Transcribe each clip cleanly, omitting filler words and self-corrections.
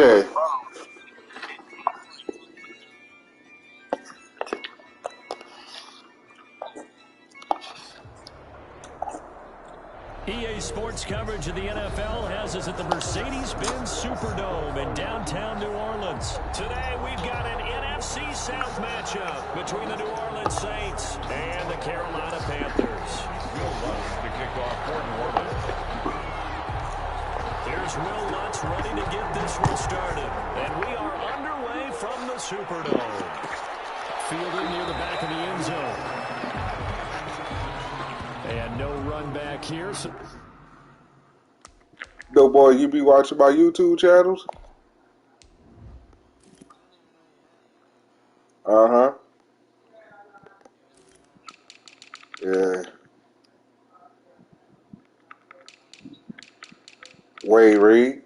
Yeah. EA Sports coverage of the NFL has us at the Mercedes-Benz Superdome in downtown New Orleans. Today we've got an NFC South matchup between the New Orleans Saints and the Carolina Panthers. To kick off for New Orleans. Here's Will Lutz ready to get this one started. And we are underway from the Superdome. Fielding near the back of the end zone. And no run back here. No, boy, you be watching my YouTube channels? Uh-huh. Yeah. Wade Reed.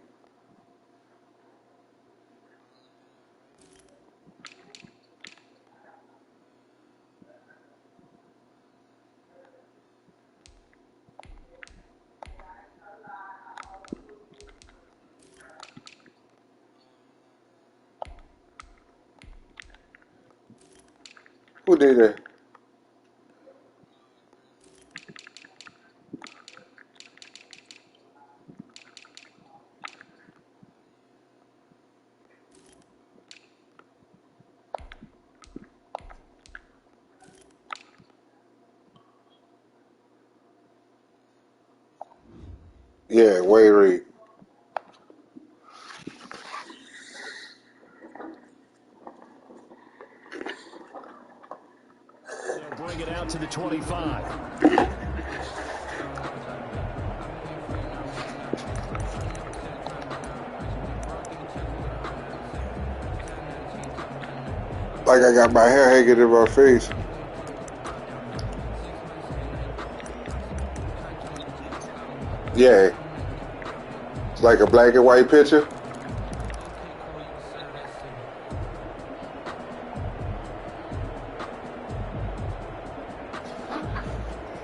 Who did that? Yeah, Wade Reed. They'll bring it out to the 25. Like I got my hair hanging in my face. Yeah. It's like a black and white picture.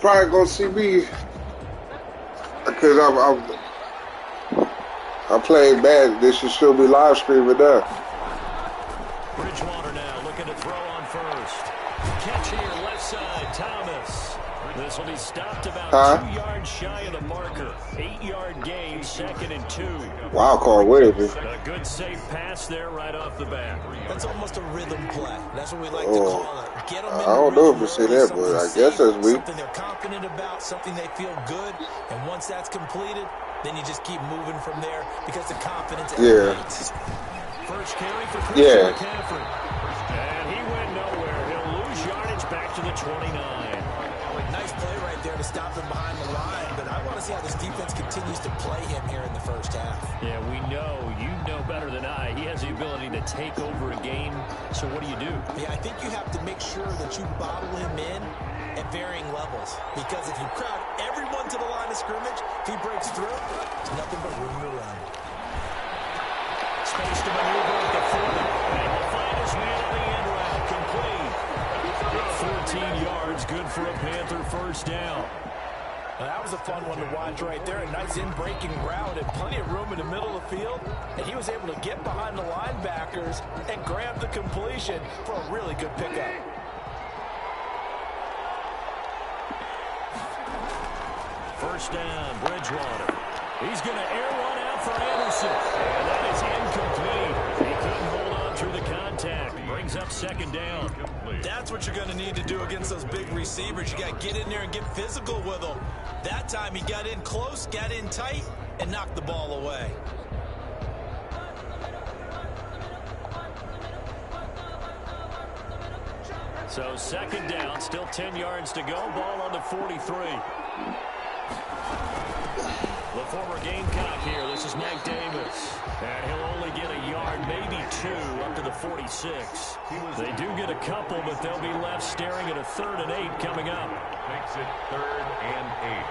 Probably gonna see me because I'm playing bad. They should still be live streaming there. Bridgewater now looking to throw on first. Catch here, left side, Thomas. This will be stopped about 2 yards shy of the marker. 8-yard gain, 2nd and 2. Wild card Williams. A good safe pass there right off the bat. That's almost a rhythm play. That's what we like to call it. Get them in I don't know if you see that, but I guess that's me. Something they're confident about, something they feel good, and once that's completed, then you just keep moving from there because the confidence elevates. First carry for Christian McCaffrey. And he went nowhere. He'll lose yardage back to the 29. Nice play right there to stop him behind the line, but I want to see how this defense continues to play him here in the first half. Yeah, we know. You know better than I. He has the ability to take over a game. So what do you do? Yeah, I think you have to make sure that you bottle him in at varying levels. Because if you crowd everyone to the line of scrimmage, if he breaks through, there's nothing but room to run. Space to maneuver at the 40. And he'll find his man at the end route. Complete. 14 yards, good for a Panther first down. Now, that was a fun one to watch right there. A nice in-breaking route and plenty of room in the middle of the field. And he was able to get behind the linebackers and grab the completion for a really good pickup. First down, Bridgewater. He's going to air one out for Anderson. And that is incomplete. He couldn't hold on through the contact. Brings up 2nd down. That's what you're going to need to do against those big receivers. You got to get in there and get physical with them. That time he got in close, got in tight, and knocked the ball away. So 2nd down, still 10 yards to go. Ball on the 43. The former Gamecock here. This is Mike Davis. And he'll only get a yard, maybe 2, up to the 46. They do get a couple, but they'll be left staring at a 3rd and 8 coming up. Makes it 3rd and 8.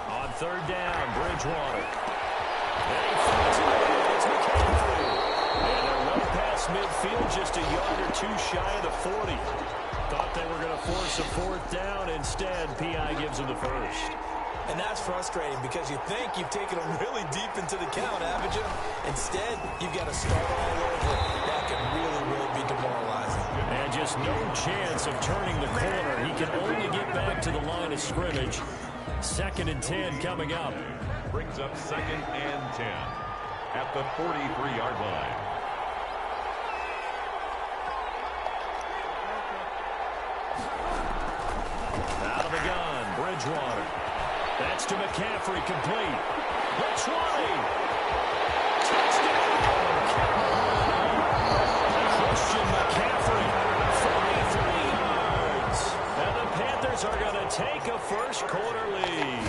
On 3rd down, Bridgewater. And he flips it in. It's McCaffrey. And they're well past midfield, just a yard or 2 shy of the 40. Thought they were going to force a fourth down. Instead, P.I. gives them the first. And that's frustrating because you think you've taken them really deep into the count, haven't you? Instead, you've got to start all over. That can really, really be demoralizing. And just no chance of turning the corner. He can only get back to the line of scrimmage. 2nd and 10 coming up. Brings up 2nd and 10 at the 43-yard line. Out of the gun, Bridgewater. That's to McCaffrey, complete. The 20. Touchdown! Christian McCaffrey, 43 yards. And the Panthers are going to take a first-quarter lead.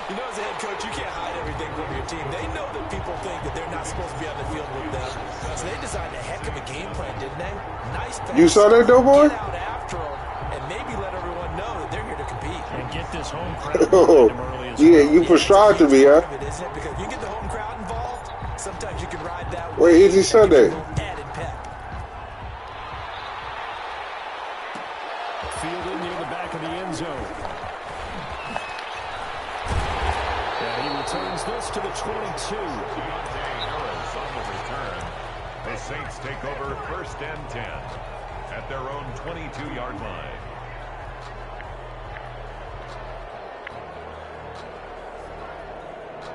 You know, as a head coach, you can't hide everything from your team. They know that people think that they're not supposed to be on the field with them. So they designed a heck of a game plan, didn't they? Nice pass. You saw that, though, boy? Get out after them and maybe let everyone know that they're here to compete. And get this home crowd behind them early as well. Yeah, you prescribed to me, huh? Isn't it? Because you get the home crowd involved, sometimes you can ride that. Wait, Easy Sunday. Added pep. Fielded near the back of the end zone. And he returns this to the 22. Deontay Harris on the return. The Saints take over 1st and 10 at their own 22-yard line.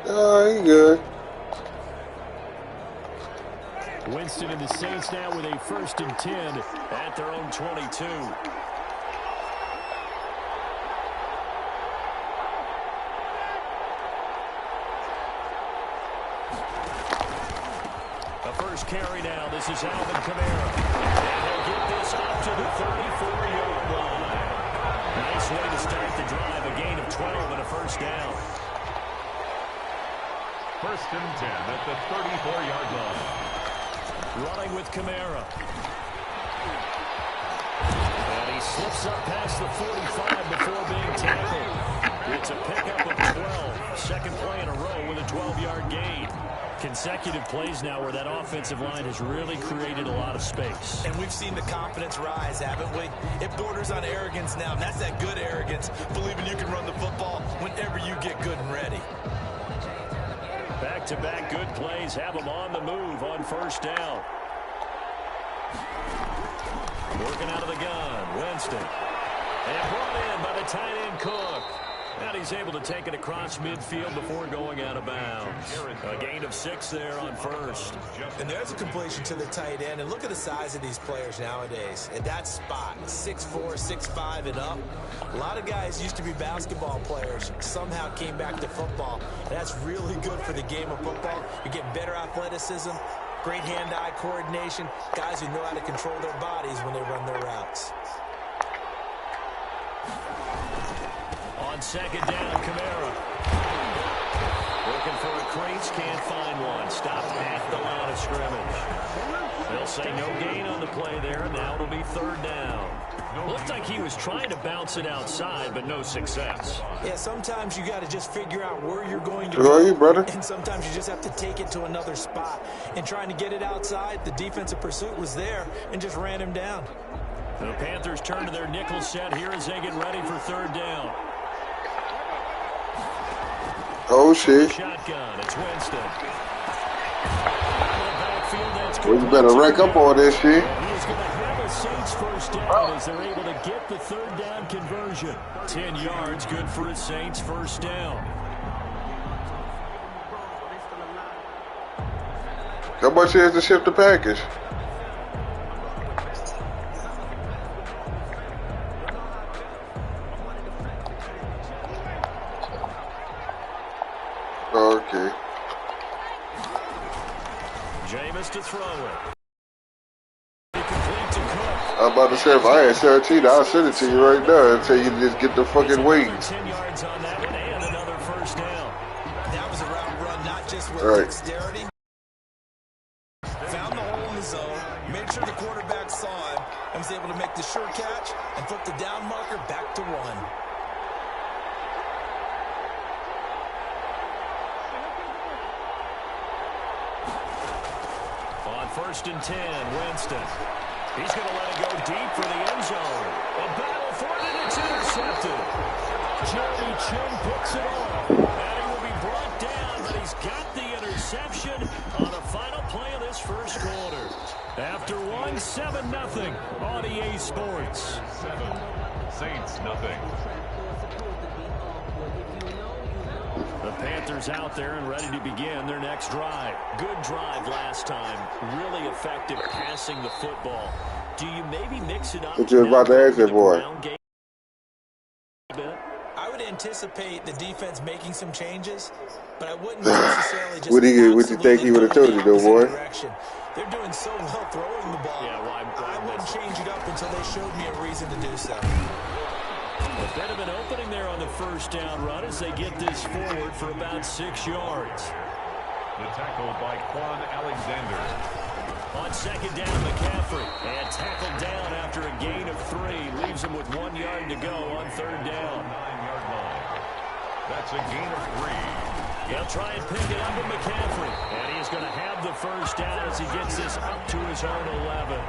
Oh, he good. Winston and the Saints now with a 1st and 10 at their own 22. The first carry now. This is Alvin Kamara. And he'll get this up to the 34-yard line. Nice way to start the drive. A gain of 12 and a first down. 1st and 10 at the 34-yard line. Running with Kamara. And he slips up past the 45 before being tackled. It's a pickup of 12. Second play in a row with a 12-yard gain. Consecutive plays now where that offensive line has really created a lot of space. And we've seen the confidence rise, haven't we? It borders on arrogance now, and that's that good arrogance, believing you can run the football whenever you get good and ready. Back-to-back good plays have them on the move on first down. Working out of the gun, Winston. And brought in by the tight end Cook. And he's able to take it across midfield before going out of bounds. A gain of 6 there on first. And there's a completion to the tight end. And look at the size of these players nowadays. At that spot, 6'4", 6'5", and up. A lot of guys used to be basketball players. Somehow came back to football. And that's really good for the game of football. You're getting better athleticism, great hand-eye coordination, guys who know how to control their bodies when they run their routes. On second down, Kamara. Looking for a crease, can't find one. Stopped at the line of scrimmage. They'll say no gain on the play there, and now it'll be 3rd down. Looked like he was trying to bounce it outside, but no success. Yeah, sometimes you got to just figure out where you're going to Who are you, brother? And sometimes you just have to take it to another spot. And trying to get it outside, the defensive pursuit was there and just ran him down. The Panthers turn to their nickel set here as they get ready for 3rd down. Oh, shit. Shotgun, it's Winston. Well, you better rank up on this shit. He is going to have a Saints first down as they're able to get the 3rd down conversion. 10 yards, good for a Saints first down. How much is to ship the package? Okay. Jameis to throw it. Complete to Cook. I'm about to say, if I had 17, I'll send it to you right now and tell you to just get the fucking wings. 10 yards on that one and another first down. That was a route run, not just with Right. dexterity. Found the hole in the zone, made sure the quarterback saw him, and was able to make the sure catch and flip the down marker back to 1. On 1st and 10, Winston. He's going to let it go deep for the end zone. A battle for it, and it's intercepted. Jeremy Chinn picks it off. And he will be brought down, but he's got the interception on the final play of this first quarter. After 7-0 on EA Sports. 7, Saints nothing. The Panthers out there and ready to begin their next drive. Good drive last time. Really effective passing the football. Do you maybe mix it up? What you about to ask that boy? I would anticipate the defense making some changes, but I wouldn't necessarily just What do you think he would have told you, though, boy? Direction. They're doing so well throwing the ball. Yeah, I wouldn't change it up until they showed me a reason to do so. A bit of an opening there on the first down run as they get this forward for about 6 yards. The tackle by Quan Alexander. On second down, McCaffrey. And tackled down after a gain of 3. Leaves him with 1 yard to go on third down. 9-yard line. That's a gain of 3. He'll try and pick it up with McCaffrey. And he's going to have the first down as he gets this up to his own 11.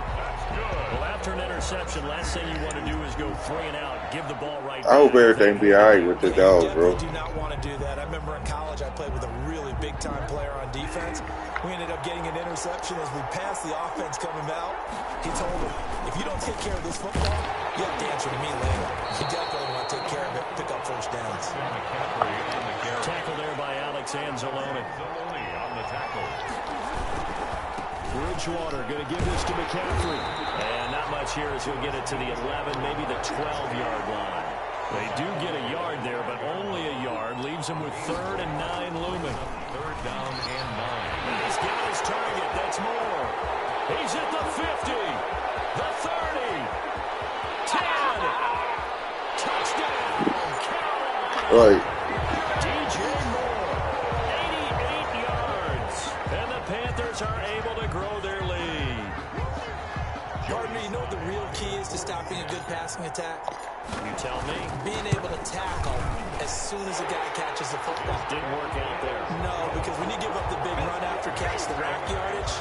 Well, after an interception, last thing you want to do is go 3 and out. Give the ball right back. I hope everything be all right with the dogs, bro. You do not want to do that. I remember in college I played with a really big-time player on defense. We ended up getting an interception as we passed the offense coming out. He told him, if you don't take care of this football, you have to answer to me later. You definitely want to take care of it, pick up first downs. McCaffrey on the carry. Tackle there by Alex Anzalone. Anzalone on the tackle. Bridgewater going to give this to McCaffrey. And not much here as he'll get it to the 11, maybe the 12-yard line. They do get a yard there, but only a yard. Leaves him with 3rd and 9 looming. 3rd down and 9. He's got his target. That's more. He's at the 50, the 30, 10. Touchdown, Carolina. Right. DJ Moore, 88 yards. And the Panthers are able to grow their lead. Gardner, you know what the real key is to stopping a good passing attack? You tell me. Being able to tackle as soon as a guy catches the football. Didn't work out there. No, because when you give up the big run after catch, the rack yardage,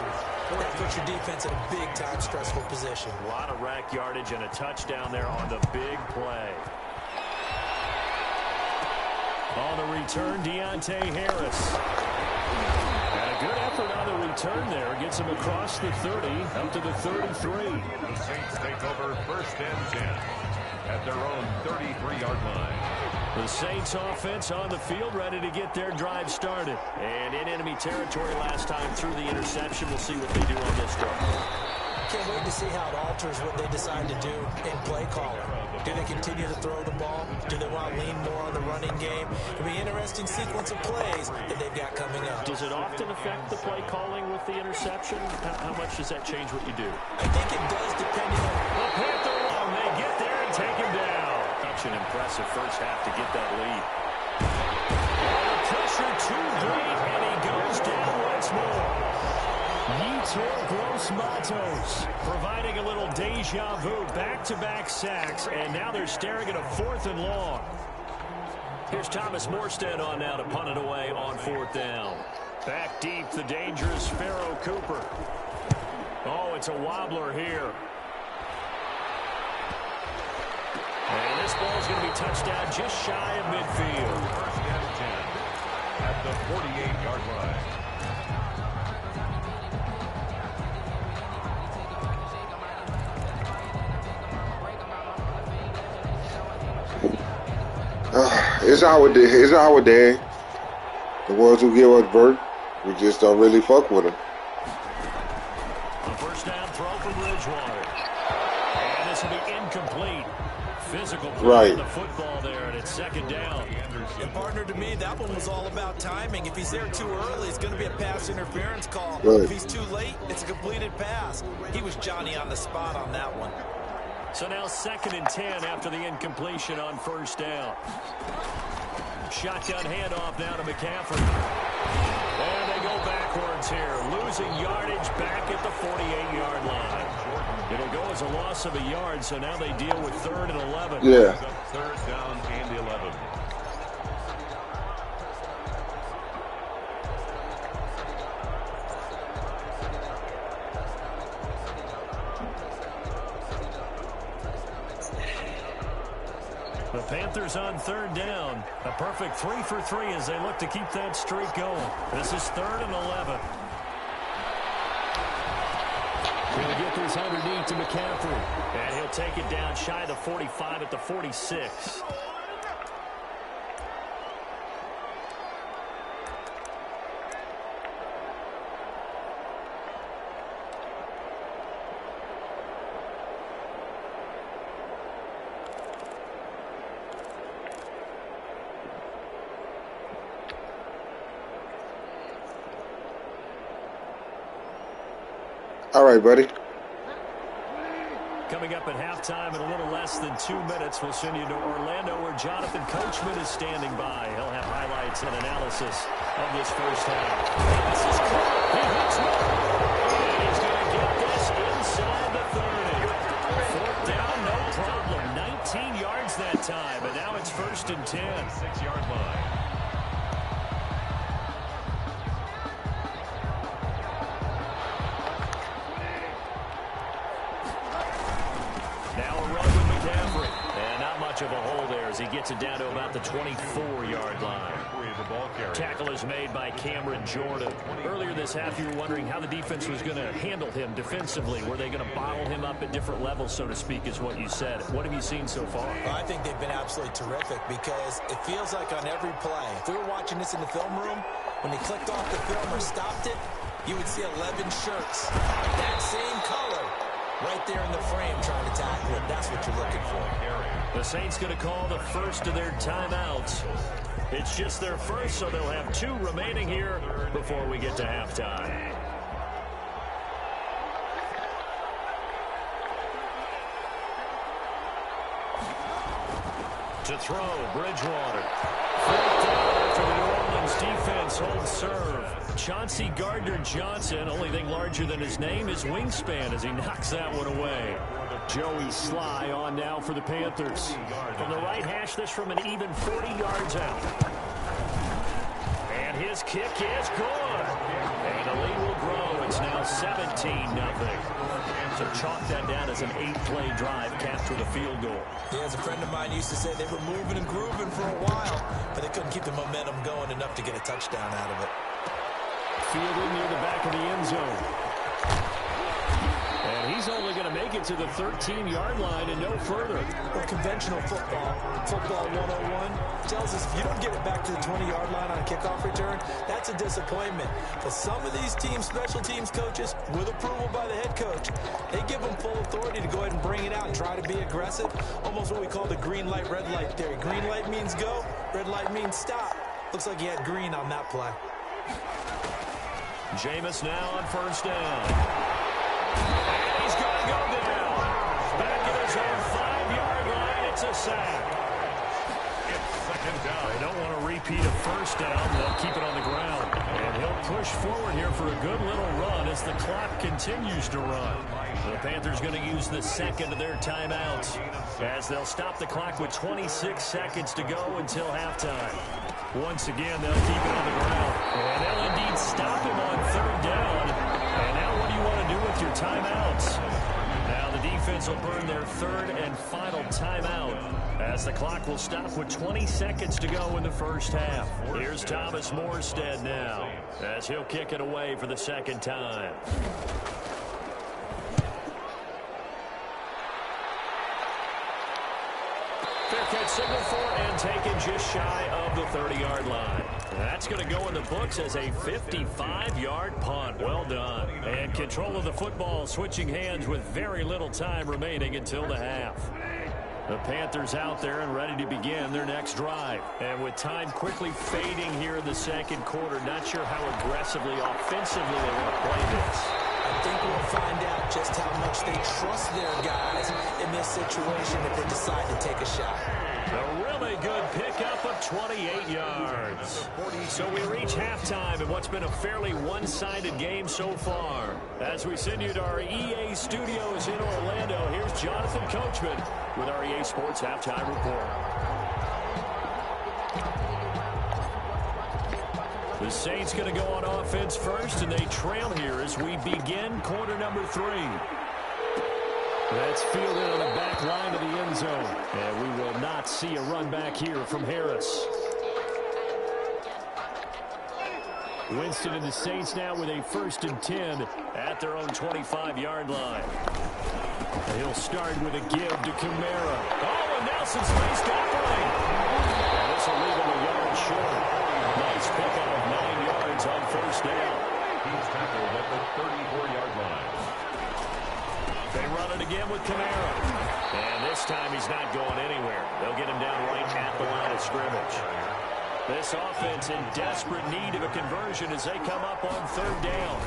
that puts your defense in a big-time stressful position. A lot of rack yardage and a touchdown there on the big play. On the return, Deontay Harris. And a good effort on the return there. Gets him across the 30, up to the 33. The Saints take over 1st and 10 at their own 33-yard line. The Saints offense on the field, ready to get their drive started. And in enemy territory last time through the interception. We'll see what they do on this drive. Can't wait to see how it alters what they decide to do in play calling. Do they continue to throw the ball? Do they want to lean more on the running game? It'll be an interesting sequence of plays that they've got coming up. Does it often affect the play calling with the interception? How much does that change what you do? I think it does, depending on... The Panther long, they get there and take him down. Such an impressive first half to get that lead. The pressure too great, and he goes down once more. Yetur Gross-Matos providing a little deja vu, back-to-back sacks, and now they're staring at a 4th and long. Here's Thomas Morstead on now to punt it away on 4th down. Back deep, the dangerous Pharoh Cooper. Oh, it's a wobbler here. And this ball's going to be touchdown just shy of midfield. 1st and 10 at the 48-yard line. It's our day. The ones who give us birth, we just don't really fuck with them. A first down throw from Bridgewater. And this will be incomplete. Physical play on the football there, and it's 2nd down. And partner, to me, that one was all about timing. If he's there too early, it's going to be a pass interference call. Right. If he's too late, it's a completed pass. He was Johnny on the spot on that one. So now 2nd and 10 after the incompletion on first down. Shotgun handoff now to McCaffrey. And they go backwards here. Losing yardage back at the 48-yard line. It'll go as a loss of a yard, so now they deal with 3rd and 11. Yeah. 3rd down and 11. The Panthers on third down. A perfect 3 for 3 as they look to keep that streak going. This is 3rd and 11. He'll get this underneath to McCaffrey. And he'll take it down shy of the 45 at the 46. All right, buddy. Coming up at halftime in a little less than 2 minutes, we'll send you to Orlando where Jonathan Coachman is standing by. He'll have highlights and analysis of this first half. This is close. He hits one. And he's going to get this inside the 30. 4th down, no problem. 19 yards that time, and now it's 1st and 10. 6-yard line. Of a hole there as he gets it down to about the 24-yard line. Tackle is made by Cameron Jordan. Earlier this half, you were wondering how the defense was going to handle him defensively. Were they going to bottle him up at different levels, so to speak, is what you said. What have you seen so far? Well, I think they've been absolutely terrific because it feels like on every play, if we were watching this in the film room, when he clicked off the film or stopped it, you would see 11 shirts. That same color right there in the frame trying to tackle it. That's what you're looking for. The Saints going to call the first of their timeouts. It's just their first, so they'll have 2 remaining here before we get to halftime. To throw, Bridgewater. 4th down after the New Orleans defense holds serve. Chauncey Gardner-Johnson, only thing larger than his name is wingspan as he knocks that one away. Joey Sly on now for the Panthers. From the right hash, this from an even 40 yards out. And his kick is good. And the lead will grow. It's now 17-0. So chalk that down as an 8-play drive capped with a field goal. Yeah, as a friend of mine used to say, they were moving and grooving for a while, but they couldn't keep the momentum going enough to get a touchdown out of it. Fielding near the back of the end zone. And he's only going to make it to the 13-yard line and no further. Well, conventional football 101, tells us if you don't get it back to the 20-yard line on a kickoff return, that's a disappointment. But some of these teams, special teams coaches, with approval by the head coach, they give them full authority to go ahead and bring it out and try to be aggressive. Almost what we call the green light, red light theory. Green light means go, red light means stop. Looks like he had green on that play. Jameis now on 1st down. And he's going to go down. Back at his own 5-yard line. It's a sack. It's 2nd down. They don't want to repeat a 1st down. They'll keep it on the ground. And he'll push forward here for a good little run as the clock continues to run. The Panthers going to use the 2nd of their timeouts as they'll stop the clock with 26 seconds to go until halftime. Once again, they'll keep it on the ground. And they'll indeed stop him on 3rd down. And now what do you want to do with your timeouts? Now the defense will burn their 3rd and final timeout as the clock will stop with 20 seconds to go in the first half. Here's Thomas Morstead now as he'll kick it away for the 2nd time. Fair catch signal for and taken just shy of the 30-yard line. That's going to go in the books as a 55-yard punt. Well done. And control of the football switching hands with very little time remaining until the half. The Panthers out there and ready to begin their next drive. And with time quickly fading here in the 2nd quarter, not sure how aggressively, offensively they want to play this. I think we'll find out just how much they trust their guys in this situation if they decide to take a shot. A really good pickup of 28 yards. So we reach halftime in what's been a fairly one-sided game so far. As we send you to our EA studios in Orlando, here's Jonathan Coachman with our EA Sports Halftime Report. The Saints going to go on offense first, and they trail here as we begin quarter number 3. That's fielded on the back line of the end zone. And we will not not see a run back here from Harris. Winston and the Saints now with a 1st and 10 at their own 25-yard line. He'll start with a give to Kamara. Oh, and Nelson's spaced out running. And this will leave him a yard short. Nice pickup of 9 yards on 1st down. He's tackled at the 34-yard line. They run it again with Kamara. And this time he's not going anywhere. They'll get him down right at the line of scrimmage. This offense in desperate need of a conversion as they come up on 3rd down.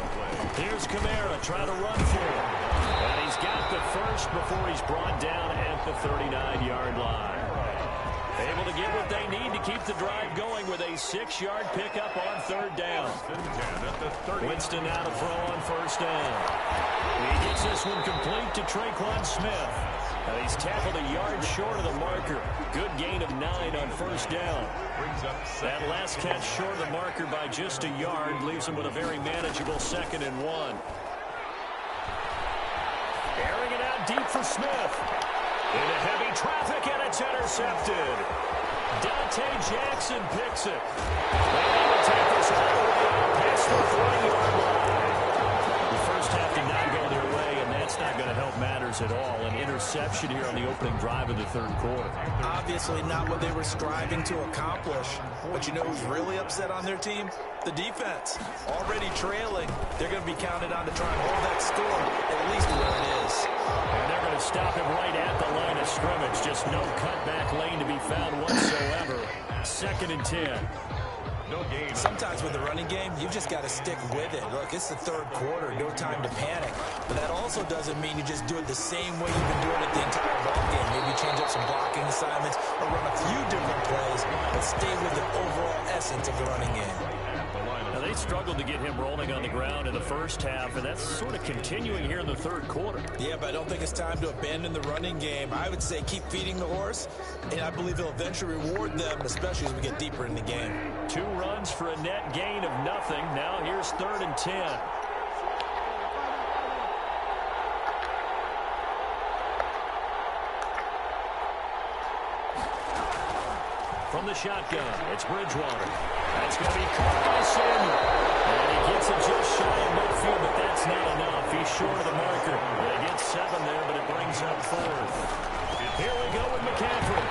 Here's Kamara trying to run for it. And he's got the first before he's brought down at the 39-yard line. Able to get what they need to keep the drive going with a 6-yard pickup on 3rd down. Winston now to throw on 1st down. He gets this one complete to Tre'Quan Smith. He's tackled a yard short of the marker. Good gain of 9 on 1st down. That last catch short of the marker by just a yard leaves him with a very manageable 2nd and 1. Airing it out deep for Smith. Into heavy traffic, and it's intercepted. Dante Jackson picks it. They will take this all the way out past the 40-yard line. The first half did not go their way, and that's not going to help matters at all. An interception here on the opening drive of the 3rd quarter. Obviously not what they were striving to accomplish. But you know who's really upset on their team? The defense. Already trailing. They're going to be counted on to try and hold that score, at least where it is. And they're going to stop him right at the line of scrimmage. Just no cutback lane to be found whatsoever. 2nd and 10. No gain. Sometimes with the running game, you just got to stick with it. Look, it's the 3rd quarter. No time to panic. But that also doesn't mean you just do it the same way you've been doing it the entire ballgame. Maybe change up some blocking assignments or run a few different plays, but stay with the overall essence of the running game. Now, they struggled to get him rolling on the ground in the first half, and that's sort of continuing here in the 3rd quarter. Yeah, but I don't think it's time to abandon the running game. I would say keep feeding the horse, and I believe it'll eventually reward them, especially as we get deeper in the game. 2 runs for a net gain of nothing. Now here's 3rd and 10. From the shotgun, it's Bridgewater. That's going to be Carson. And he gets it just shy of midfield, but that's not enough. He's short of the marker. They get 7 there, but it brings up 4th. Here we go with McCaffrey.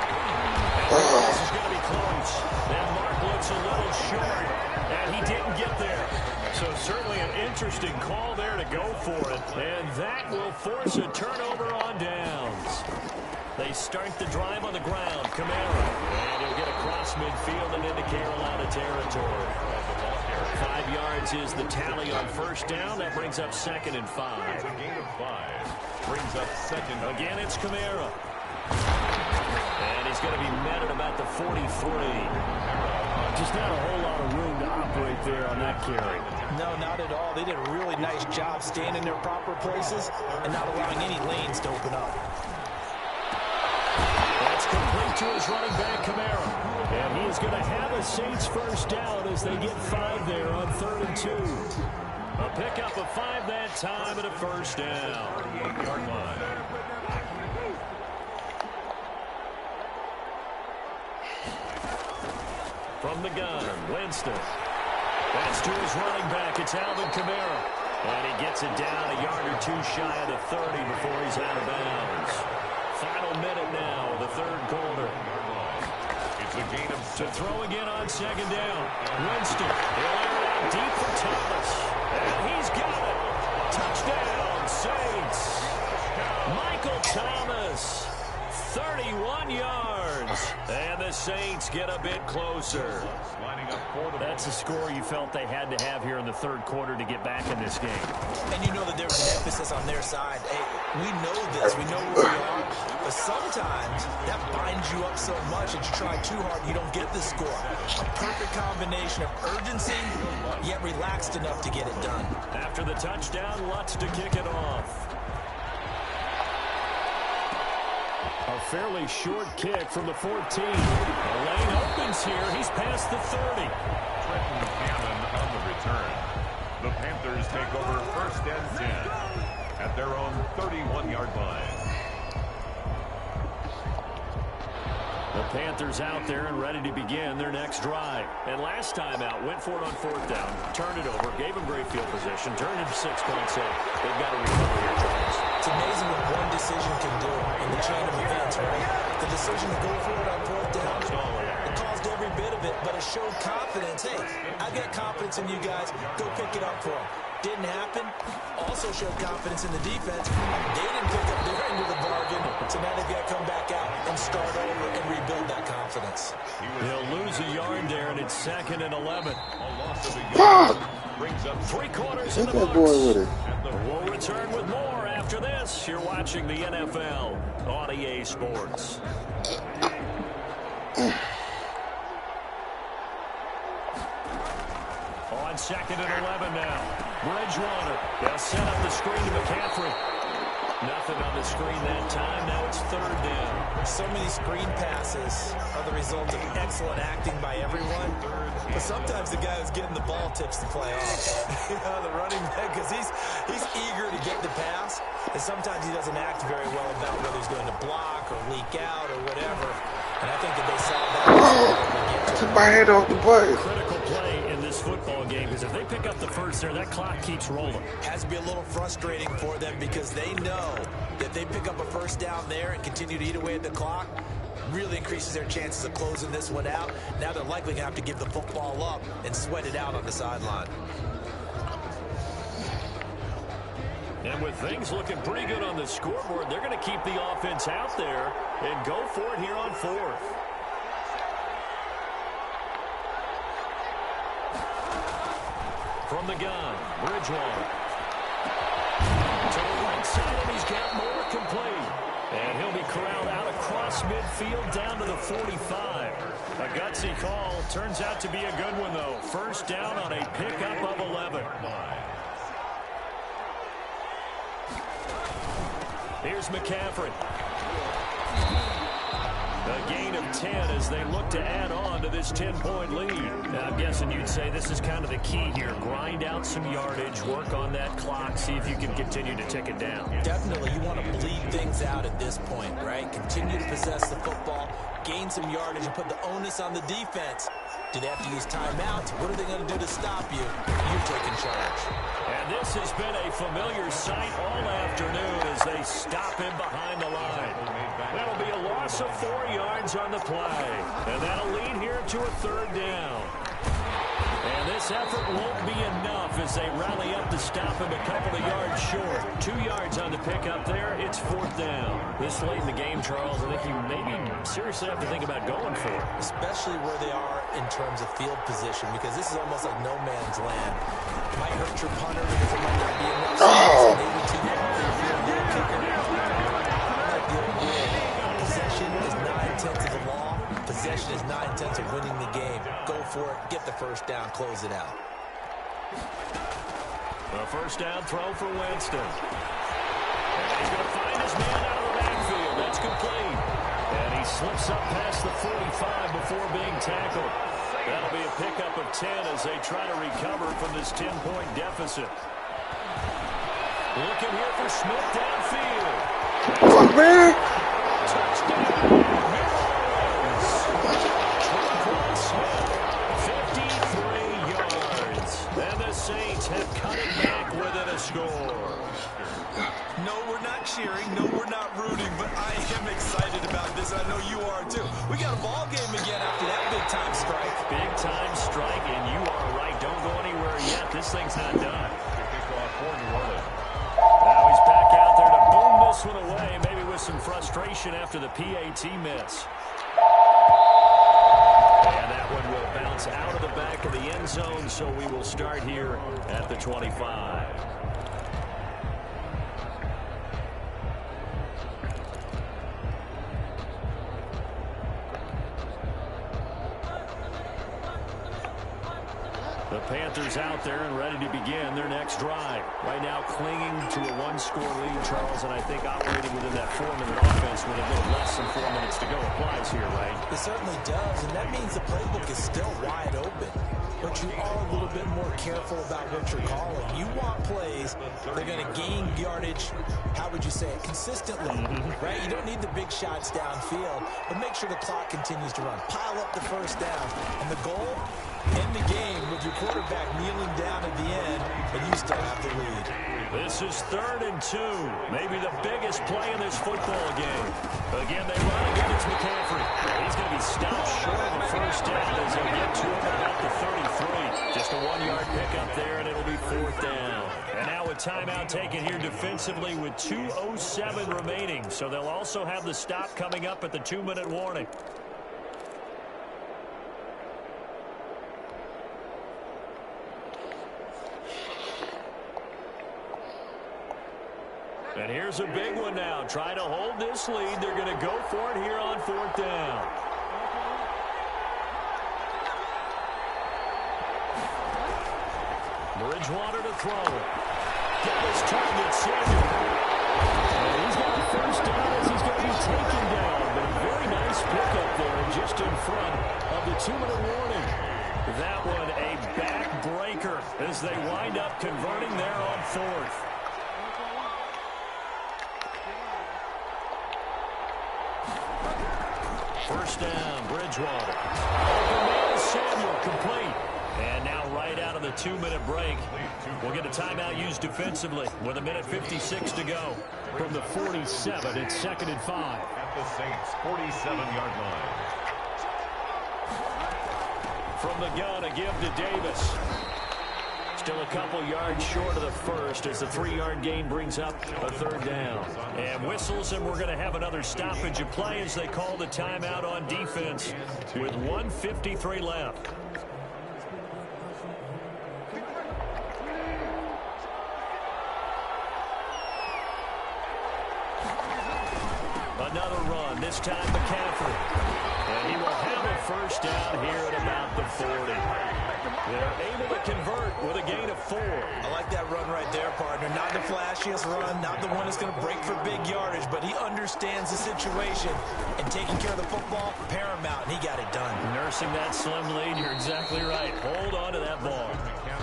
And this is going to be close. That mark looks a little short, and he didn't get there. So certainly an interesting call there to go for it. And that will force a turnover on downs. They start the drive on the ground. Kamara. And he'll get across midfield and into Carolina territory. 5 yards is the tally on 1st down. That brings up 2nd and 5. It's a gain of 5. Brings up 2nd. Again, it's Kamara. And he's going to be met at about the 43. Just not a whole lot of room to operate there on that carry. No, not at all. They did a really nice job staying in their proper places and not allowing any lanes to open up. That's complete to his running back, Kamara. And he is going to have a Saints 1st down as they get 5 there on 3rd and 2. A pickup of 5 that time and a 1st down. 38-yard line. From the gun, Winston. That's to his running back. It's Alvin Kamara. And he gets it down a yard or 2 shy of the 30 before he's out of bounds. Final minute now of the 3rd quarter. It's a gain of 6. To throw again on 2nd down. Winston. He'll air it out deep for Thomas. And he's got it. Touchdown, Saints. Michael Thomas. 31 yards. And the Saints get a bit closer. That's a score you felt they had to have here in the 3rd quarter to get back in this game. And you know that there was an emphasis on their side. Hey, we know this. We know where we are. But sometimes that binds you up so much that you try too hard and you don't get the score. A perfect combination of urgency, yet relaxed enough to get it done. After the touchdown, Lutz to kick it off. A fairly short kick from the 14. The lane opens here. He's past the 30. Trenton Cannon on the return. The Panthers take over 1st and 10 at their own 31-yard line. The Panthers out there and ready to begin their next drive. And last time out, went for it on 4th down, turned it over, gave them great field position, turned into 6 points in. They've got to recover here, Charles. It's amazing what one decision can do in the chain of events, right? The decision to go for it on 4th down, it caused every bit of it, but it showed confidence. Hey, I got confidence in you guys. Go pick it up for them. Didn't happen. Also showed confidence in the defense. They didn't pick up their end of the bargain, so now they've got to come back out and start over and rebuild that confidence. He'll lose a yard there, and it's 2nd and 11. Fuck! Brings up 3/4 in the That boy with books. it. We'll return with more after this. You're watching the NFL on EA Sports. On 2nd and 11 now. Bridgewater. They'll set up the screen to McCaffrey. Nothing on the screen that time. Now it's 3rd down. So many screen passes are the result of excellent acting by everyone. But sometimes the guy who's getting the ball tips the play off. The running back, because he's eager to get the pass. And sometimes he doesn't act very well about whether he's going to block or leak out or whatever. And I think that they saw that. I took my head off the button. Critical play in this football game, because if they pick up the first there, that clock keeps rolling. Has to be a little frustrating for them because they know that they pick up a first down there and continue to eat away at the clock, really increases their chances of closing this one out. Now they're likely going to have to give the football up and sweat it out on the sideline. And with things looking pretty good on the scoreboard, they're going to keep the offense out there and go for it here on 4th. From the gun, Bridgewater. To the right side, and he's got more complete. And he'll be corralled out across midfield down to the 45. A gutsy call. Turns out to be a good one, though. First down on a pickup of 11. Here's McCaffrey. A gain of 10 as they look to add on to this 10-point lead. Now, I'm guessing you'd say this is kind of the key here. Grind out some yardage, work on that clock, see if you can continue to tick it down. Definitely, you want to bleed things out at this point, right? Continue to possess the football, gain some yardage, and put the onus on the defense. Do they have to use timeouts? What are they going to do to stop you? You're taking charge. And this has been a familiar sight all afternoon as they stop him behind the line. That'll be a loss of 4 yards on the play. And that'll lead here to a 3rd down. And this effort won't be enough as they rally up to stop him a couple of yards short. 2 yards on the pickup there. It's 4th down. This late in the game, Charles, I think you maybe seriously have to think about going for it. Especially where they are in terms of field position, because this is almost like no man's land. It might hurt your punter because it might not be enough space. Maybe too far for your field goal kicker. Like the old rule, possession is 9/10 of the law. Possession is 9/10 of winning the game. Go for it, get the first down, close it out. A first down throw for Winston. And he's going to find his man out of the backfield. That's complete. And he slips up past the 45 before being tackled. That'll be a pickup of 10 as they try to recover from this 10-point deficit. Looking here for Smith downfield. Fuck, man. Touchdown. Smith, 53 yards. And the Saints have cut it back within a score. No, we're not cheering. No, we're not rooting. But I am excited about this. I know you are, too. We got a ball game again after that big-time strike. Big-time strike, and you are right. Don't go anywhere yet. This thing's not done. Now he's back out there to boom this one away, maybe with some frustration after the PAT miss. And that one will bounce out of the back of the end zone, so we will start here at the 25. The Panthers out there and ready to begin their next drive. Right now clinging to a 1-score lead, Charles, and I think operating within that 4-minute offense with a little less than 4 minutes to go applies here, right? It certainly does, and that means the playbook is still wide open. but you are a little bit more careful about what you're calling. You want plays that are going to gain yardage, how would you say it, consistently, right? You don't need the big shots downfield, but make sure the clock continues to run. Pile up the first down. And the goal, end the game with your quarterback kneeling down at the end, and you still have the lead. This is 3rd and 2. Maybe the biggest play in this football game. Again, they run again. It's McCaffrey. He's going to be stopped short of the first down as they get to him about the 33. Just a 1-yard pickup there, and it'll be 4th down. And now a timeout taken here defensively with 2:07 remaining. So they'll also have the stop coming up at the 2-minute warning. And here's a big one now. Trying to hold this lead. They're going to go for it here on 4th down. Bridgewater to throw. Davis targets Samuel. And he's got the first down as he's going to be taken down. But a very nice pickup there just in front of the 2-minute warning. That one a backbreaker as they wind up converting there on 4th. First down, Bridgewater. Open man, Samuel, complete. And now right out of the 2-minute break, we'll get a timeout used defensively with 1:56 to go. From the 47, it's 2nd and 5. At the Saints' 47-yard line. From the gun, a give to Davis. Still a couple yards short of the first as the 3-yard gain brings up a 3rd down. And whistles, and we're going to have another stoppage of play as they call the timeout on defense with 1:53 left. Another run, this time McCaffrey. And he will have a first down here at about the 40. They're able to convert with a gain of 4. I like that run right there, partner. Not the flashiest run, not the one that's going to break for big yardage, but he understands the situation, and taking care of the football, paramount, and he got it done. Nursing that slim lead, you're exactly right. Hold on to that ball.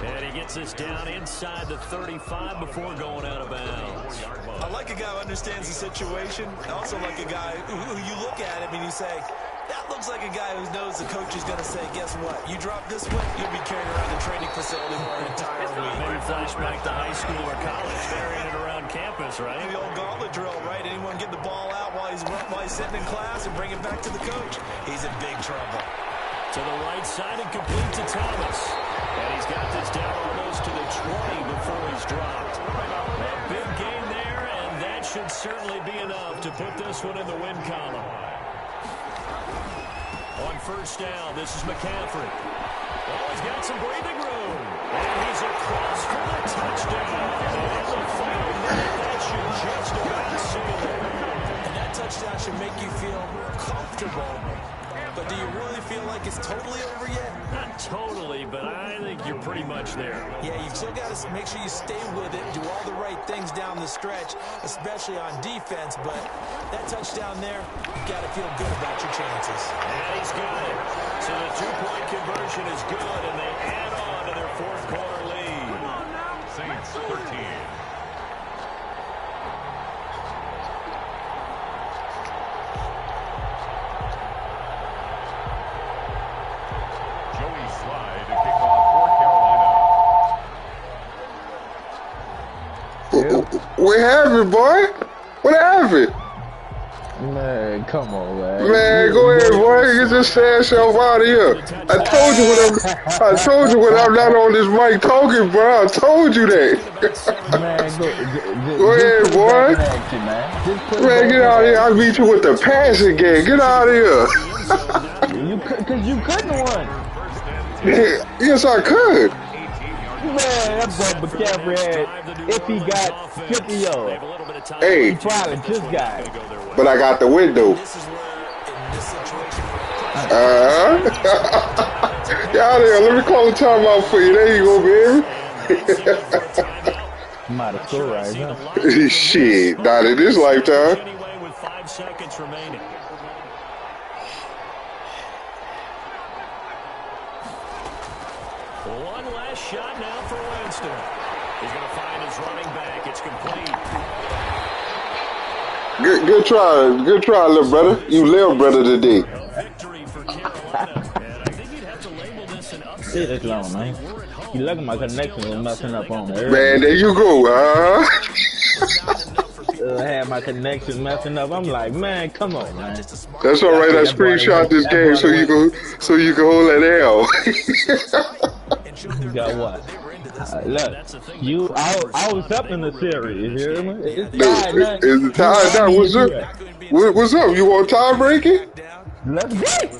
And he gets this down inside the 35 before going out of bounds. I like a guy who understands the situation. I also like a guy who you look at him and you say, that looks like a guy who knows the coach is going to say, guess what? You drop this one, you'll be carrying around the training facility for an entire week. Maybe flashback to high school or college, carrying it around campus, right? The old gauntlet drill, right? Anyone get the ball out while he's sitting in class and bring it back to the coach? He's in big trouble. To the right side and complete to Thomas. And he's got this down almost to the 20 before he's dropped. A big gain there, and that should certainly be enough to put this one in the win column. On first down, this is McCaffrey. Oh, he's got some breathing room. And he's across for the touchdown. And in the final minute, that should just about seal it. And that touchdown should make you feel comfortable. But do you really feel like it's totally over yet? Not totally, but I think you're pretty much there. Yeah, you've still got to make sure you stay with it, do all the right things down the stretch, especially on defense. But that touchdown there, you've got to feel good about your chances. And he's got it. So the 2-point conversion is good, and they add on to their 4th quarter lead. Saints 13. What happened, boy? What happened? Man, come on, man. Man, go ahead, boy. Get your sad self out of here. I told you when I'm not on this mic talking, bro. I told you that. Man, go ahead, boy. Action, man, get out of here. I'll beat you with the pass again. Get out of here. Because you couldn't win. Yes, I could. Man, that boy McCaffrey had, if he got 50 yards, hey, he probably just got it. But I got the window. Get out of here. Let me call the timeout for you. There you go, baby. Might have scored right now. Shit, not in this lifetime. Anyway, with 5 seconds remaining. One last shot now for Winston. He's going to find his running back. It's complete. Good try, little brother. You little brother today. Victory for Carolina. And I think you'd have to label this an upset. See this long, man. You look at my connection was messing up on there. Man, there you go, I had my connection messing up. I'm like, man, come on, man. That's all right. I screenshot this game so you can hold that L. You got what? Look, I was up in the series. You hear me? It's tied. It's tied now. What's up? What's up? You want tie breaking? Let's get it.